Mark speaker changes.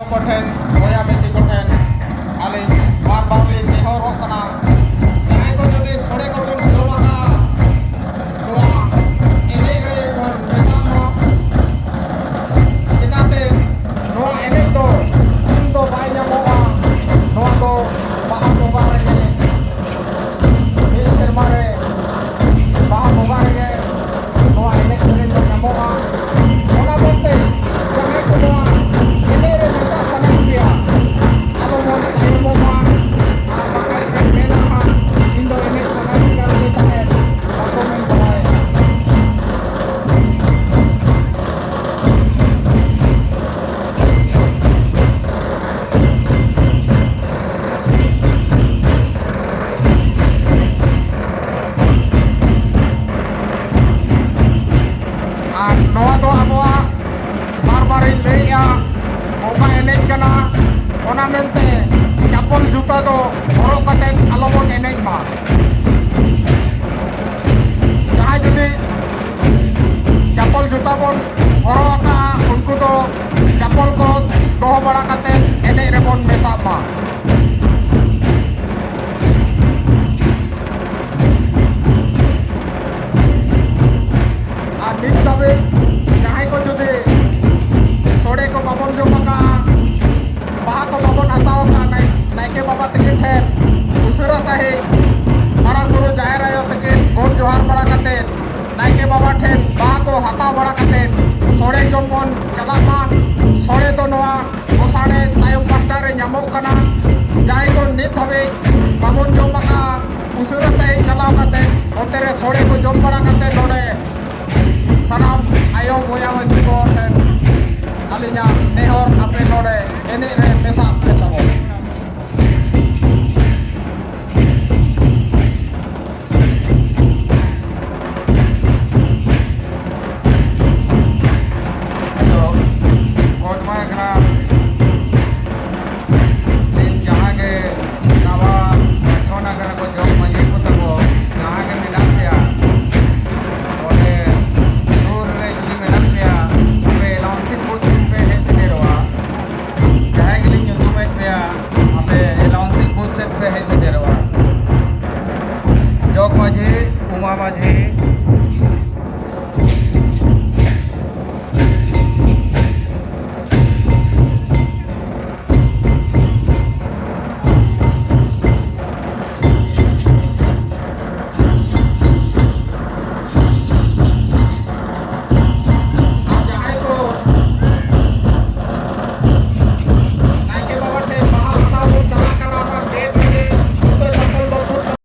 Speaker 1: कोठेन होया बेसी कोठेन आले बार बार ले नेहर होकना जहां को जुदी सोड़े को बन जोमाका नोआ एने रे बन मेसामा चिकाते नोआ एने तो बाय ᱧᱟᱢᱚᱜᱼᱟ नोआ तो बाहा बोगा रे एक शर्मा रे बाहा बोगा रे नोआ एने सेरे तो ᱧᱟᱢᱚᱜᱼᱟ ओना बोलते जहां को नोआ एने रे मेसा सनाम गया अब बोल तायमोमा आर बाकाय के मेना हा इन दो एने सनाम कर देता है बाको में बढ़ाए आर नोआ दो अबवा बार लैया ओका एनेज कना ओना मेनते चप्पल जूता दो हरो कते आलोबन एनेज मा जहां जुदी चप्पल जूता बन हरो का उनको तो चप्पल को दोह बड़ा कते एनेज रेबन मेसा मा आर नित तबे जहां को जुदी सोड़े को बाबन जोमाका बाहा को बाबन हताव का नायके बाबा तकिन ठेन उसरा साहे मारांग गुरु जाहेर आयो तकिन गोड जोहार बड़ा कते नायके बाबा ठेन बाहा को हताव बड़ा कते सोड़े जोमबन चलामा सोड़े तो नोआ ओसाड़े तायम पास्टा रे ᱧᱟᱢᱚᱜ कना जहां को नित हबे बाबन जोमाका उसरा साहे चलाव कते ओते रे सोड़े को जोम बड़ा कते नोडे सनाम आयो बोया वसी को ठेन alinya nehor ape nore ene re mesa